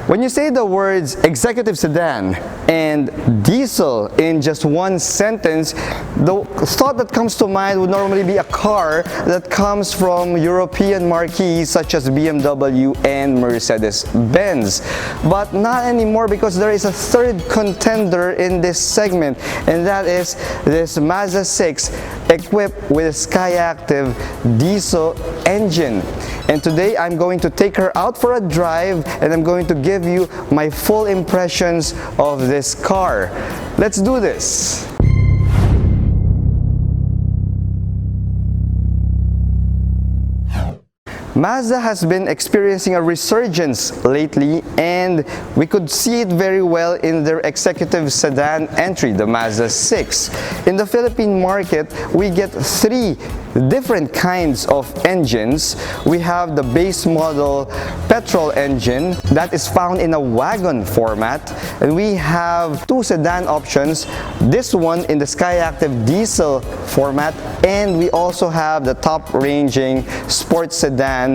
When you say the words executive sedan and diesel in just one sentence, the thought that comes to mind would normally be a car that comes from European marques such as BMW and Mercedes-Benz. But not anymore, because there is a third contender in this segment, and that is this Mazda 6 equipped with a Skyactiv Diesel engine. And today I'm going to take her out for a drive, and I'm going to give you my full impressions of this car. Let's do this! Mazda has been experiencing a resurgence lately, and we could see it very well in their executive sedan entry, the Mazda 6. In the Philippine market, we get three different kinds of engines. We have the base model petrol engine that is found in a wagon format, and we have two sedan options, this one in the Skyactiv Diesel format, and we also have the top-ranging sports sedan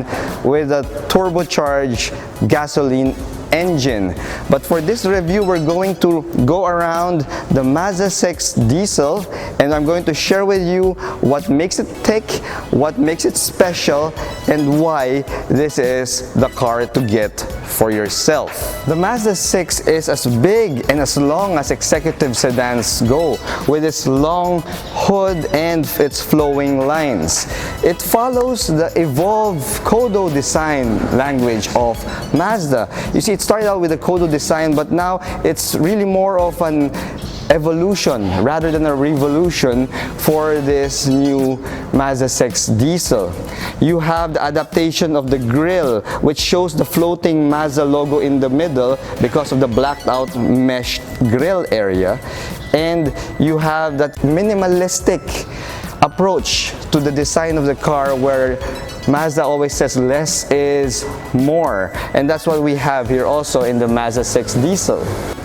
with a turbocharged gasoline engine. But for this review, we're going to go around the Mazda 6 diesel, and I'm going to share with you what makes it tick, what makes it special, and why this is the car to get for yourself. The Mazda 6 is as big and as long as executive sedans go, with its long hood and its flowing lines. It follows the evolved Kodo design language of Mazda. You see, it started out with a Kodo design, but now it's really more of an evolution rather than a revolution for this new Mazda 6 diesel. You have the adaptation of the grille, which shows the floating Mazda logo in the middle because of the blacked out mesh grille area, and you have that minimalistic approach to the design of the car, where Mazda always says less is more, and that's what we have here also in the Mazda 6 diesel.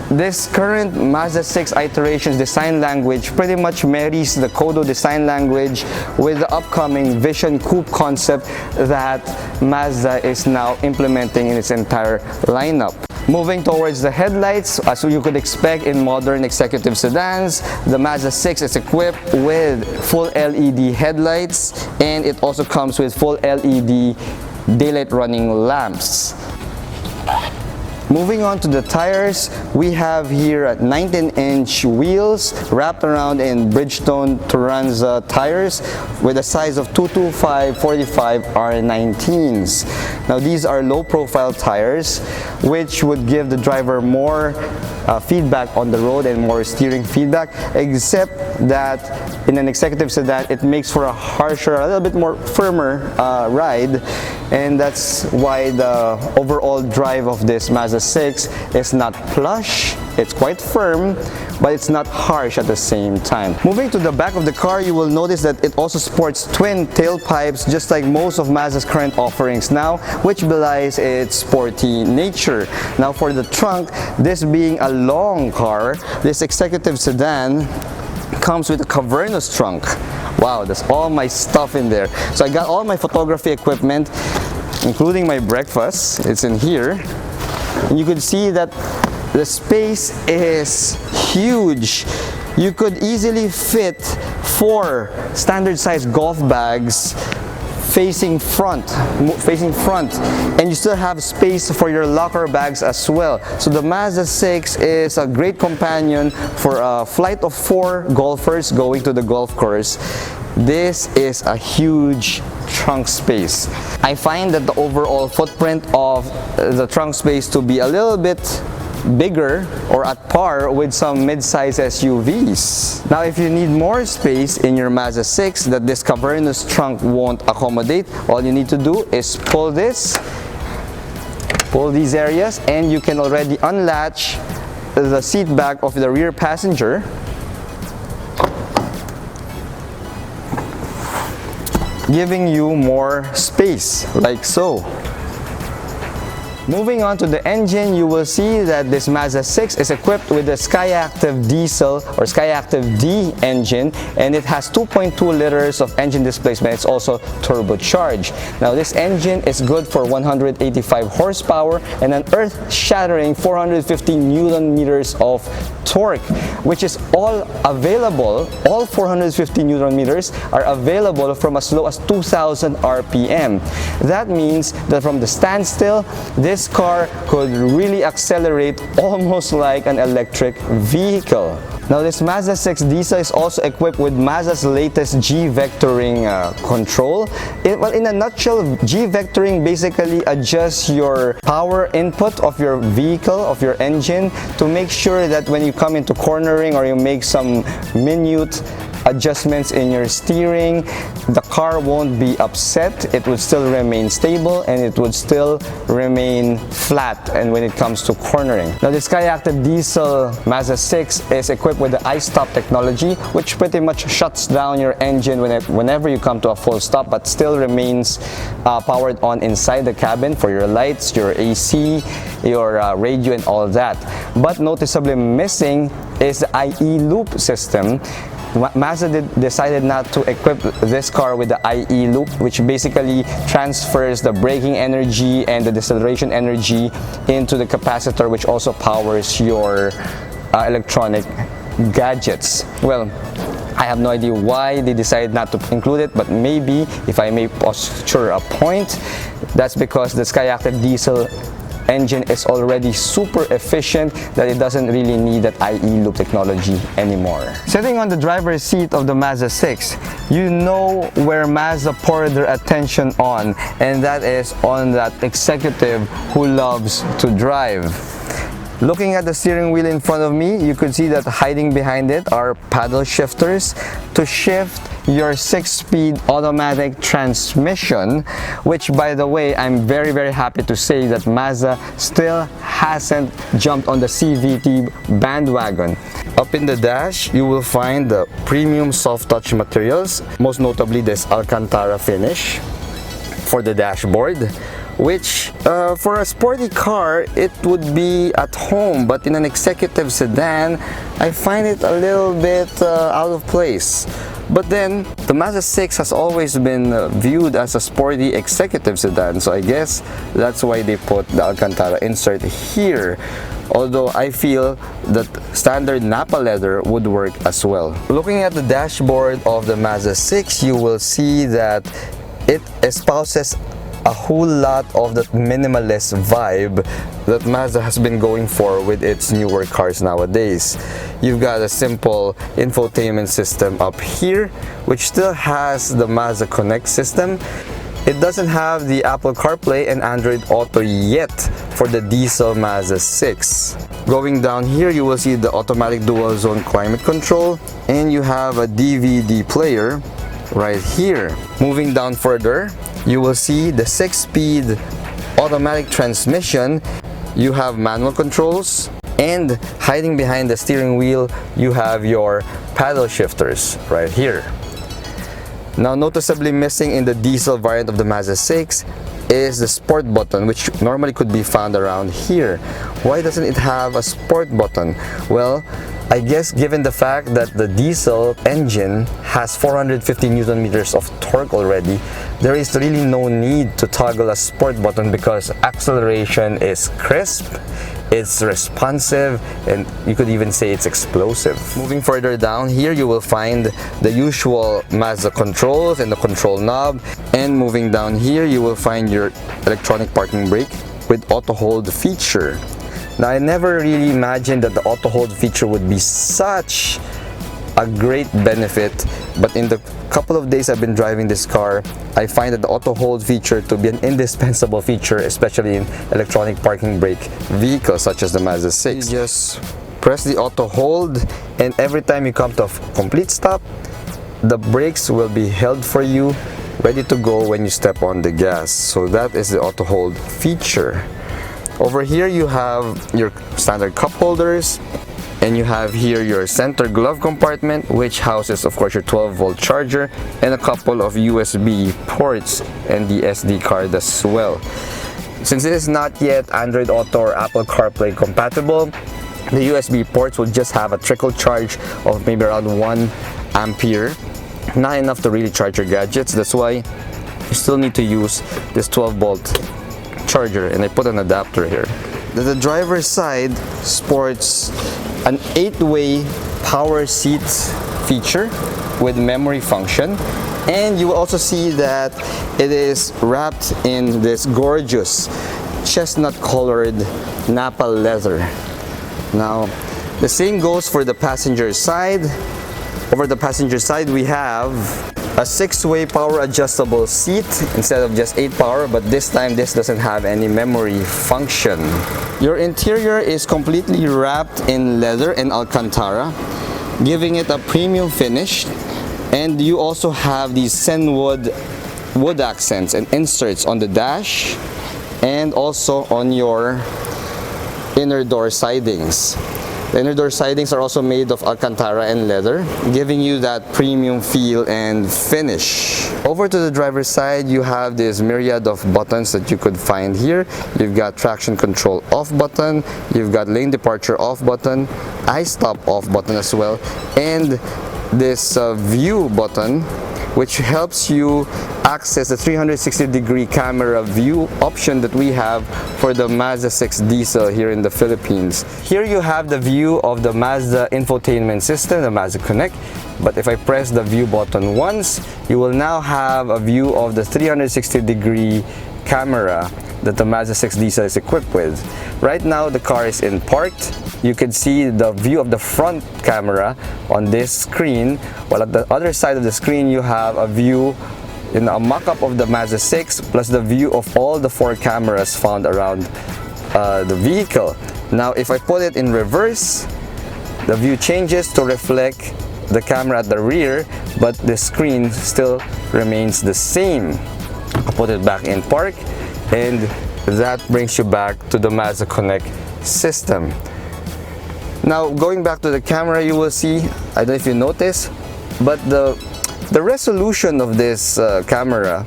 This current Mazda 6 iteration's design language pretty much marries the Kodo design language with the upcoming Vision Coupe concept that Mazda is now implementing in its entire lineup. Moving towards the headlights, as you could expect in modern executive sedans, the Mazda 6 is equipped with full LED headlights, and it also comes with full LED daylight running lamps. Moving on to the tires, we have here 19-inch wheels wrapped around in Bridgestone Turanza tires with a size of 225/45 R19s. Now these are low-profile tires, which would give the driver more feedback on the road and more steering feedback, except that in an executive sedan it makes for a harsher, a little bit more firmer ride, and that's why the overall drive of this Mazda 6 is not plush. It's quite firm, but it's not harsh at the same time. Moving to the back of the car, you will notice that it also sports twin tailpipes, just like most of Mazda's current offerings now, which belies its sporty nature. Now for the trunk, this being a long car, this executive sedan comes with a cavernous trunk. Wow, that's all my stuff in there. So I got all my photography equipment, including my breakfast. It's in here. And you could see that the space is huge. You could easily fit 4 standard size golf bags facing front, and you still have space for your locker bags as well. So the Mazda 6 is a great companion for a flight of 4 golfers going to the golf course. This is a huge trunk space. I find that the overall footprint of the trunk space to be a little bit bigger or at par with some mid-size SUVs. Now if you need more space in your Mazda 6 that this cavernous trunk won't accommodate, all you need to do is pull these areas, and you can already unlatch the seat back of the rear passenger, giving you more space, like so. Moving on to the engine, you will see that this Mazda 6 is equipped with the Skyactiv Diesel or Skyactiv D engine, and it has 2.2 liters of engine displacement. It's also turbocharged. Now this engine is good for 185 horsepower and an earth-shattering 450 Newton meters of torque, which is all available. All 450 Newton meters are available from as low as 2,000 RPM. That means that from the standstill, this car could really accelerate almost like an electric vehicle. Now this Mazda 6 diesel is also equipped with Mazda's latest G-vectoring control. Well, in a nutshell, G-vectoring basically adjusts your power input of your vehicle, of your engine, to make sure that when you come into cornering or you make some minute adjustments in your steering, the car won't be upset. It would still remain stable and it would still remain flat and when it comes to cornering. Now the Skyactiv Diesel Mazda 6 is equipped with the iStop technology, which pretty much shuts down your engine whenever you come to a full stop, but still remains powered on inside the cabin for your lights, your AC, your radio and all that. But noticeably missing is the IE loop system. Mazda decided not to equip this car with the IE loop, which basically transfers the braking energy and the deceleration energy into the capacitor, which also powers your electronic gadgets. Well, I have no idea why they decided not to include it, but maybe, if I may posture a point, that's because the Skyactiv Diesel engine is already super efficient that it doesn't really need that IE loop technology anymore. Sitting on the driver's seat of the Mazda 6, you know where Mazda poured their attention on, and that is on that executive who loves to drive. Looking at the steering wheel in front of me, you could see that hiding behind it are paddle shifters to shift your 6-speed automatic transmission, which, by the way, I'm very happy to say that Mazda still hasn't jumped on the CVT bandwagon. Up in the dash, you will find the premium soft touch materials, most notably this Alcantara finish for the dashboard, which for a sporty car it would be at home, but in an executive sedan I find it a little bit out of place. But then the Mazda 6 has always been viewed as a sporty executive sedan, so I guess that's why they put the Alcantara insert here. Although I feel that standard Nappa leather would work as well. Looking at the dashboard of the Mazda 6, you will see that it espouses a whole lot of that minimalist vibe that Mazda has been going for with its newer cars nowadays. You've got a simple infotainment system up here, which still has the Mazda Connect system. It doesn't have the Apple CarPlay and Android Auto yet for the diesel Mazda 6. Going down here, you will see the automatic dual zone climate control, and you have a DVD player right here. Moving down further, you will see the 6-speed automatic transmission. You have manual controls, and hiding behind the steering wheel, you have your paddle shifters right here. Now, noticeably missing in the diesel variant of the Mazda 6 is the sport button, which normally could be found around here. Why doesn't it have a sport button? Well, I guess given the fact that the diesel engine has 450 Newton meters of torque already, there is really no need to toggle a sport button because acceleration is crisp, it's responsive, and you could even say it's explosive. Moving further down here, you will find the usual Mazda controls and the control knob. And moving down here, you will find your electronic parking brake with auto hold feature. Now, I never really imagined that the auto hold feature would be such a great benefit, but in the couple of days I've been driving this car, I find that the auto hold feature to be an indispensable feature, especially in electronic parking brake vehicles such as the Mazda 6. You just press the auto hold, and every time you come to a complete stop, the brakes will be held for you, ready to go when you step on the gas. So that is the auto hold feature. Over here you have your standard cup holders, and you have here your center glove compartment, which houses of course your 12-volt charger and a couple of USB ports and the SD card as well. Since it is not yet Android Auto or Apple CarPlay compatible, the USB ports will just have a trickle charge of maybe around 1 ampere. Not enough to really charge your gadgets. That's why you still need to use this 12-volt charger, and I put an adapter here. The driver's side sports an 8-way power seat feature with memory function, and you will also see that it is wrapped in this gorgeous chestnut colored Napa leather. Now the same goes for the passenger side. Over the passenger side we have a 6-way power adjustable seat instead of just 8 power, but this time this doesn't have any memory function. Your interior is completely wrapped in leather and Alcantara, giving it a premium finish, and you also have these Senwood wood accents and inserts on the dash and also on your inner door sidings. The inner door sidings are also made of Alcantara and leather, giving you that premium feel and finish. Over to the driver's side, you have this myriad of buttons that you could find here. You've got traction control off button, you've got lane departure off button, I-stop off button as well, and this view button, which helps you access the 360-degree camera view option that we have for the Mazda 6 Diesel here in the Philippines. Here you have the view of the Mazda infotainment system, the Mazda Connect. But if I press the view button once, you will now have a view of the 360-degree camera that the Mazda 6 Diesel is equipped with. Right now the car is in parked. You can see the view of the front camera on this screen, while at the other side of the screen you have a view in a mock-up of the Mazda 6 plus the view of all the 4 cameras found around the vehicle. Now if I put it in reverse, the view changes to reflect the camera at the rear, but the screen still remains the same. I'll put it back in park, and that brings you back to the Mazda Connect system. Now going back to the camera, you will see, I don't know if you notice, but the resolution of this camera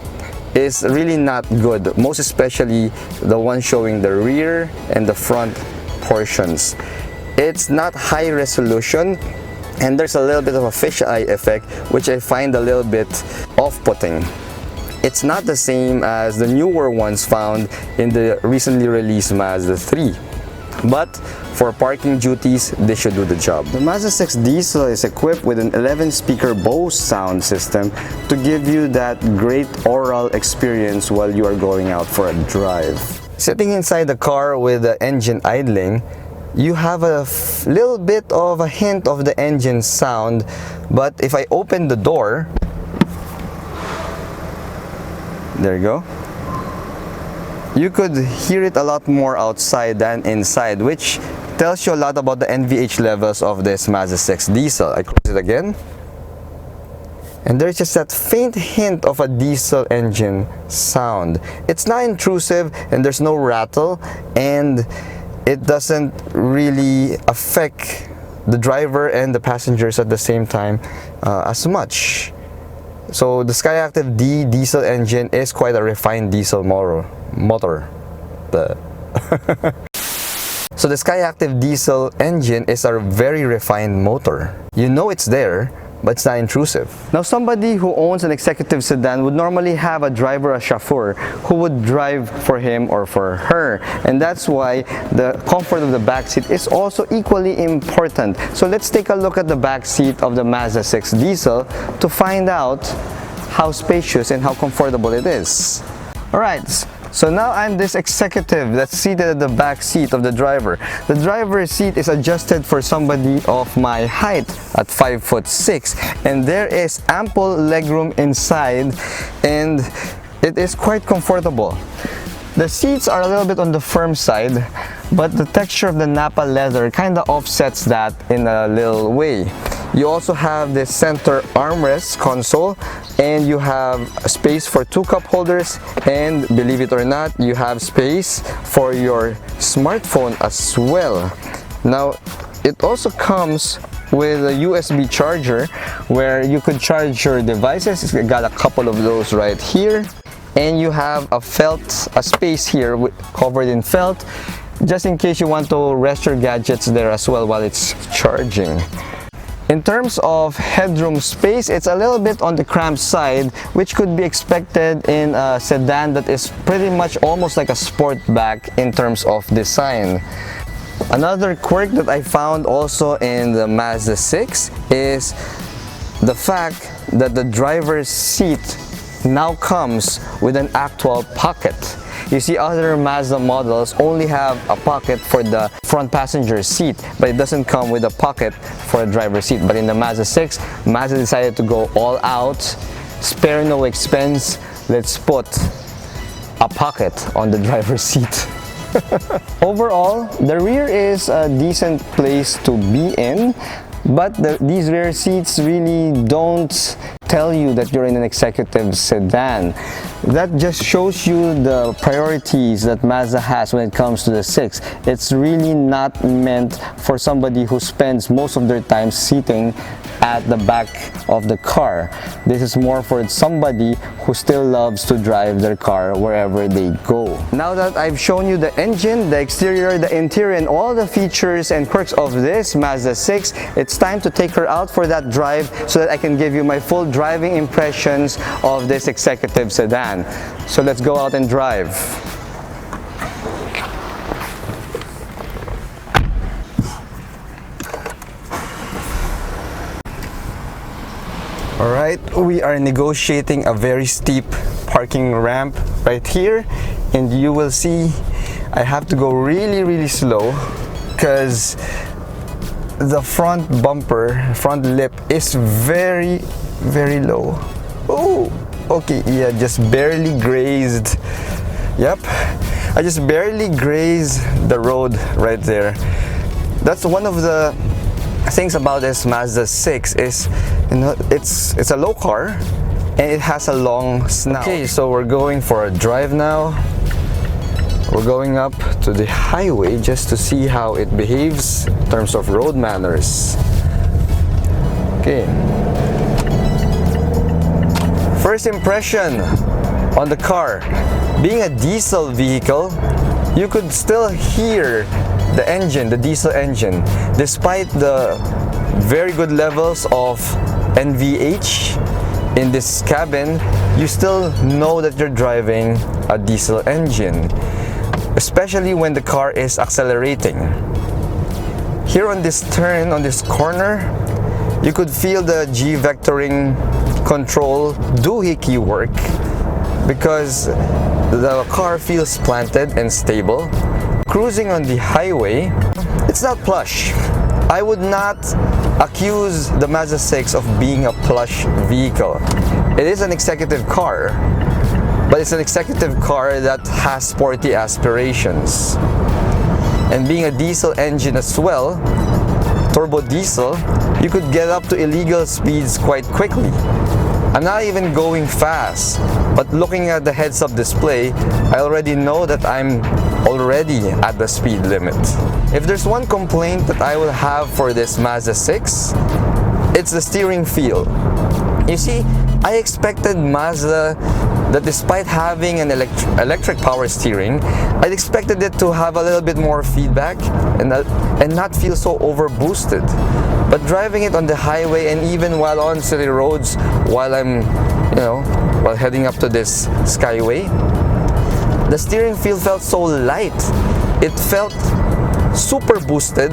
is really not good, most especially the one showing the rear and the front portions. It's not high resolution, and there's a little bit of a fisheye effect, which I find a little bit off-putting. It's not the same as the newer ones found in the recently released Mazda 3. But for parking duties, this should do the job. The Mazda 6 Diesel is equipped with an 11-speaker Bose sound system to give you that great aural experience while you are going out for a drive. Sitting inside the car with the engine idling, you have a little bit of a hint of the engine sound, but if I open the door, there you go, you could hear it a lot more outside than inside, which tells you a lot about the NVH levels of this Mazda 6 Diesel. I close it again, and there's just that faint hint of a diesel engine sound. It's not intrusive, and there's no rattle, and it doesn't really affect the driver and the passengers at the same time as much. So the Skyactiv diesel engine is quite a refined diesel motor. So the Skyactiv diesel engine is a very refined motor. You know it's there, but it's not intrusive. Now somebody who owns an executive sedan would normally have a driver, a chauffeur, who would drive for him or for her. And that's why the comfort of the back seat is also equally important. So let's take a look at the back seat of the Mazda 6 Diesel to find out how spacious and how comfortable it is. Alright, so now I'm this executive that's seated at the back seat of the driver. The driver's seat is adjusted for somebody of my height at 5'6", and there is ample legroom inside, and it is quite comfortable. The seats are a little bit on the firm side, but the texture of the Napa leather kind of offsets that in a little way. You also have this center armrest console, and you have space for 2 cup holders, and believe it or not, you have space for your smartphone as well. Now it also comes with a USB charger where you could charge your devices. It's got a couple of those right here, and you have a space here covered in felt, just in case you want to rest your gadgets there as well while it's charging. In terms of headroom space, it's a little bit on the cramped side, which could be expected in a sedan that is pretty much almost like a sportback in terms of design. Another quirk that I found also in the Mazda 6 is the fact that the driver's seat now comes with an actual pocket. You see, other Mazda models only have a pocket for the front passenger seat, but it doesn't come with a pocket for a driver's seat. But in the Mazda 6, Mazda decided to go all out, spare no expense. Let's put a pocket on the driver's seat. Overall, the rear is a decent place to be in, but these rear seats really don't tell you that you're in an executive sedan. That just shows you the priorities that Mazda has when it comes to the 6. It's really not meant for somebody who spends most of their time sitting at the back of the car. This is more for somebody who still loves to drive their car wherever they go. Now that I've shown you the engine, the exterior, the interior, and all the features and quirks of this Mazda 6, it's time to take her out for that drive so that I can give you my full driving impressions of this executive sedan. So let's go out and drive. Alright, we are negotiating a very steep parking ramp right here, and you will see I have to go really slow because the front bumper, front lip is very low. Oh, okay, yeah, just barely grazed. Yep, I just barely grazed the road right there. That's one of the things about this Mazda 6 is, you know, it's a low car and it has a long snout. Okay, so we're going for a drive now. We're going up to the highway just to see how it behaves in terms of road manners. Okay. First impression on the car. Being a diesel vehicle, you could still hear the engine, the diesel engine, despite the very good levels of NVH in this cabin. You still know that you're driving a diesel engine, especially when the car is accelerating. Here on this turn, on this corner, you could feel the G vectoring control doohickey work because the car feels planted and stable. Cruising on the highway, it's not plush. I would not accuse the Mazda 6 of being a plush vehicle. It is an executive car, but it's an executive car that has sporty aspirations. And being a diesel engine as well, turbo diesel, you could get up to illegal speeds quite quickly. I'm not even going fast, but looking at the heads-up display, I already know that I'm already at the speed limit. If there's one complaint that I will have for this Mazda 6, it's the steering feel. You see, I expected Mazda that despite having an electric power steering, I expected it to have a little bit more feedback and not feel so overboosted. But driving it on the highway and even while on city roads, while I'm, while heading up to this Skyway, the steering feel felt so light. It felt super boosted,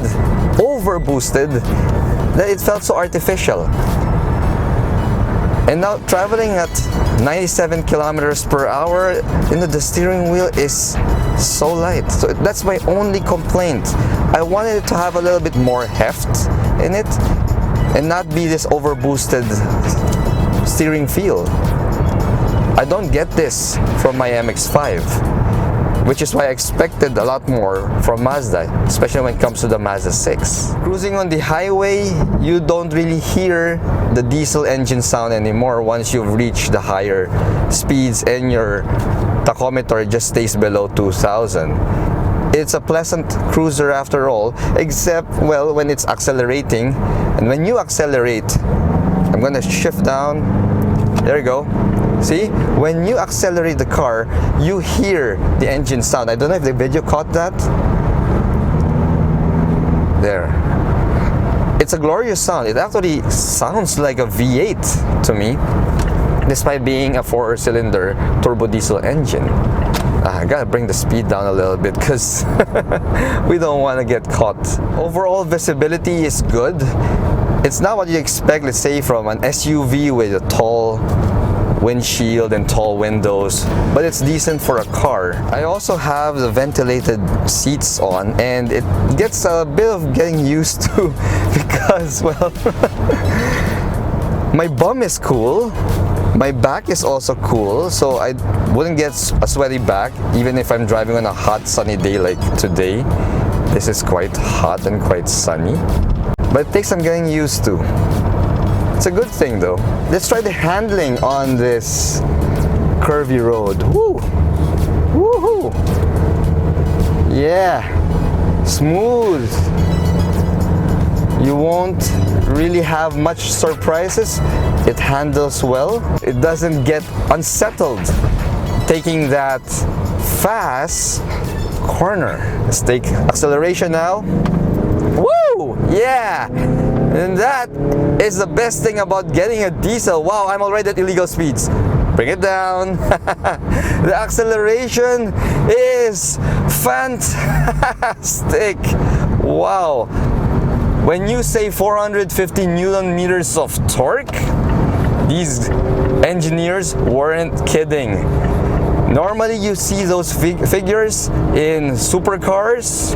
over boosted, that it felt so artificial. And now traveling at 97 kilometers per hour, the steering wheel is so light. So that's my only complaint. I wanted it to have a little bit more heft in it and not be this over boosted steering feel. I don't get this from my MX-5, which is why I expected a lot more from Mazda, especially when it comes to the Mazda 6. Cruising on the highway, you don't really hear the diesel engine sound anymore once you've reached the higher speeds and your tachometer just stays below 2,000. It's a pleasant cruiser after all, except, well, when it's accelerating. And when you accelerate, I'm gonna shift down. There you go. See, when you accelerate the car, you hear the engine sound. I don't know if the video caught that. There. It's a glorious sound. It actually sounds like a V8 to me, despite being a 4-cylinder turbo diesel engine. I gotta bring the speed down a little bit because we don't want to get caught. Overall visibility is good. It's not what you expect, let's say, from an SUV with a tall windshield and tall windows, but it's decent for a car. I also have the ventilated seats on, and it gets a bit of getting used to because, well, my bum is cool, my back is also cool, so I wouldn't get a sweaty back even if I'm driving on a hot sunny day like today. This is quite hot and quite sunny, but it takes some getting used to. It's a good thing though. Let's try the handling on this curvy road. Woo! Woohoo! Yeah! Smooth! You won't really have much surprises. It handles well. It doesn't get unsettled taking that fast corner. Let's take acceleration now. Woo! Yeah! And that is the best thing about getting a diesel. Wow, I'm already at illegal speeds. Bring it down. The acceleration is fantastic. Wow. When you say 450 Newton meters of torque, these engineers weren't kidding. Normally you see those figures in supercars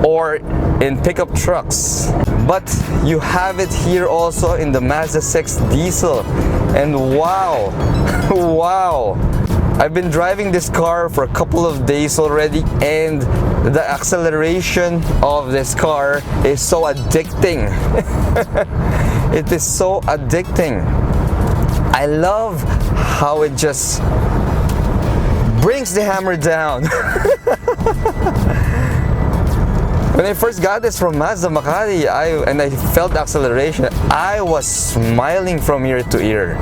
or in pickup trucks, but you have it here also in the Mazda 6 diesel. And wow, wow, I've been driving this car for a couple of days already, and the acceleration of this car is so addicting. It is so addicting. I love how it just brings the hammer down. When I first got this from Mazda Makati, I felt the acceleration, I was smiling from ear to ear.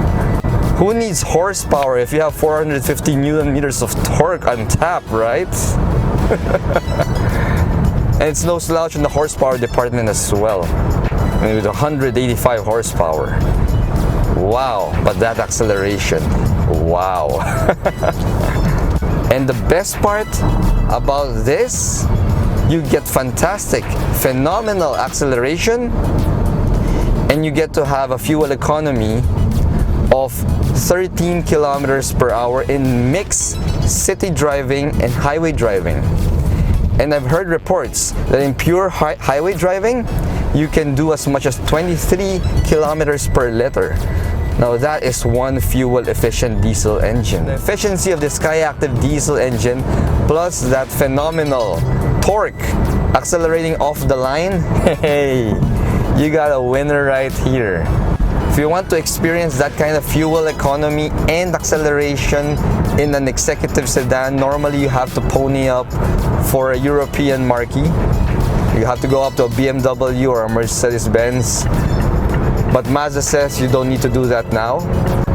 Who needs horsepower if you have 450 Newton meters of torque on tap, right? And it's no slouch in the horsepower department as well. I mean, with 185 horsepower. Wow, but that acceleration, wow. And the best part about this, you get fantastic, phenomenal acceleration, and you get to have a fuel economy of 13 kilometers per hour in mixed city driving and highway driving. And I've heard reports that in pure highway driving, you can do as much as 23 kilometers per liter. Now that is one fuel-efficient diesel engine. The efficiency of the Skyactiv Diesel engine plus that phenomenal torque accelerating off the line, hey, you got a winner right here. If you want to experience that kind of fuel economy and acceleration in an executive sedan, normally you have to pony up for a European marquee. You have to go up to a BMW or a Mercedes-Benz. But Mazda says you don't need to do that now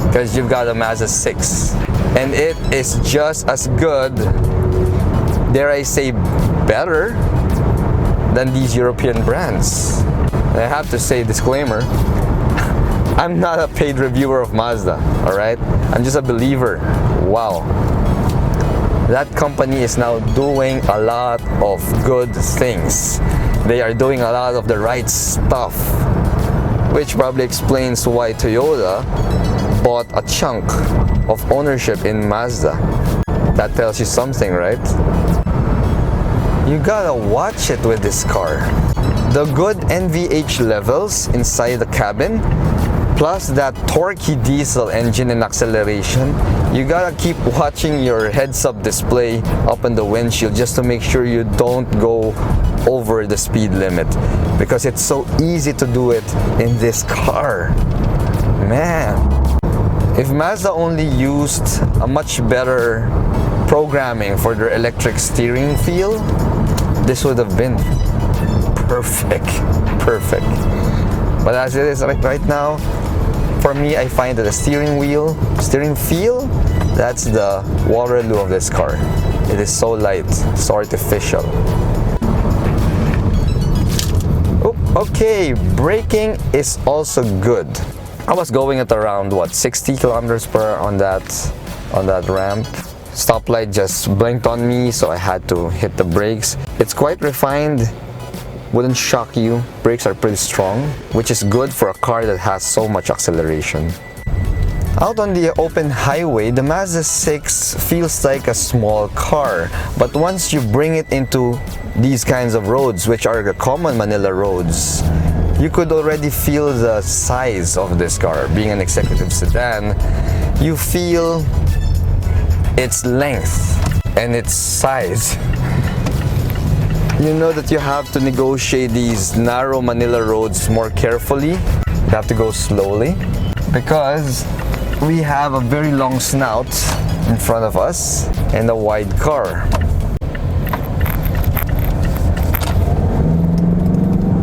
because you've got a Mazda 6. And it is just as good, dare I say better, than these European brands. And I have to say, disclaimer, I'm not a paid reviewer of Mazda, alright? I'm just a believer. Wow. That company is now doing a lot of good things. They are doing a lot of the right stuff, which probably explains why Toyota bought a chunk of ownership in Mazda. That tells you something, right? You gotta watch it with this car. The good NVH levels inside the cabin, plus that torquey diesel engine and acceleration, you gotta keep watching your heads-up display up in the windshield just to make sure you don't go over the speed limit, because it's so easy to do it in this car. Man, if Mazda only used a much better programming for their electric steering feel, this would have been perfect. But as it is right now, for me, I find that the steering feel, that's the Waterloo of this car. It is so light, so artificial. Oh, okay, braking is also good. I was going at around what, 60 kilometers per hour on that ramp. Stoplight just blinked on me, so I had to hit the brakes. It's quite refined, wouldn't shock you. Brakes are pretty strong, which is good for a car that has so much acceleration. Out on the open highway, the Mazda 6 feels like a small car, but once you bring it into these kinds of roads, which are the common Manila roads, you could already feel the size of this car. Being an executive sedan, you feel its length and its size. You know that you have to negotiate these narrow Manila roads more carefully. You have to go slowly because we have a very long snout in front of us and a wide car.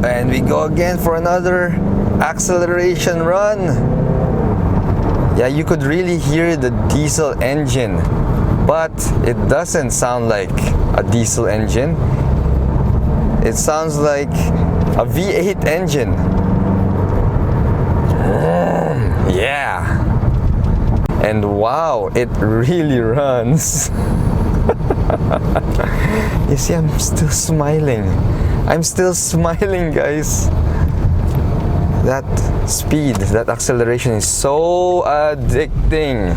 And we go again for another acceleration run. Yeah, you could really hear the diesel engine, but it doesn't sound like a diesel engine. It sounds like a V8 engine. Yeah. And wow, it really runs. You see, I'm still smiling. I'm still smiling, guys. That speed, that acceleration is so addicting.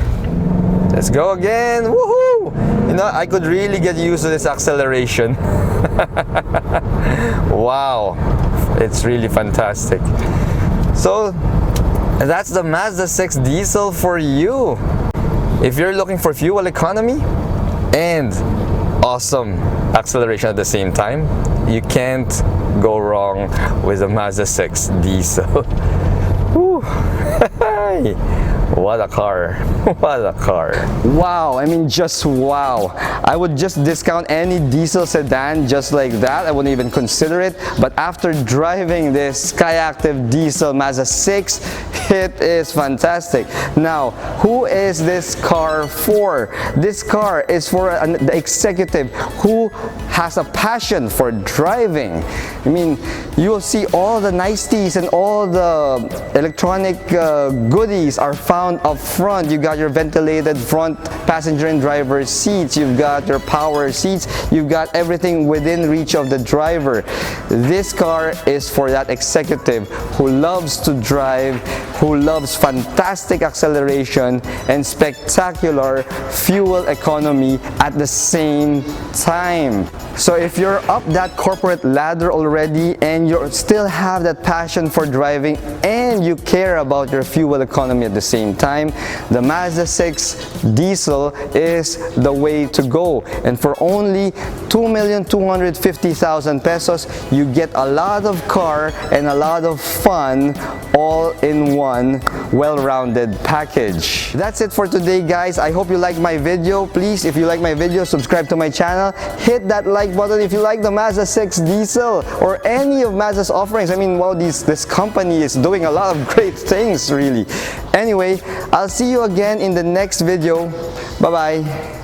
Let's go again. Woohoo! You know, I could really get used to this acceleration. Wow, it's really fantastic. So that's the Mazda 6 diesel for you. If you're looking for fuel economy and awesome acceleration at the same time, you can't go wrong with a Mazda 6 diesel. Whew. What a car. What a car. Wow, I mean, just wow. I would just discount any diesel sedan just like that. I wouldn't even consider it. But after driving this Skyactiv Diesel Mazda 6, it is fantastic. Now, who is this car for? This car is for the executive who has a passion for driving. I mean, you will see all the niceties and all the electronic goodies are found up front. You got your ventilated front passenger and driver seats, you've got your power seats, you've got everything within reach of the driver. This car is for that executive who loves to drive, who loves fantastic acceleration and spectacular fuel economy at the same time. So if you're up that corporate ladder already and you still have that passion for driving and you care about your fuel economy at the same time, the Mazda 6 diesel is the way to go. And for only 2,250,000 pesos, you get a lot of car and a lot of fun all in one well-rounded package. That's it for today, guys. I hope you liked my video. Please, if you like my video, subscribe to my channel. Hit that like button if you like the Mazda 6 diesel or any of Mazda's offerings. I mean, wow, this company is doing a lot of great things, really. Anyway, I'll see you again in the next video. Bye-bye.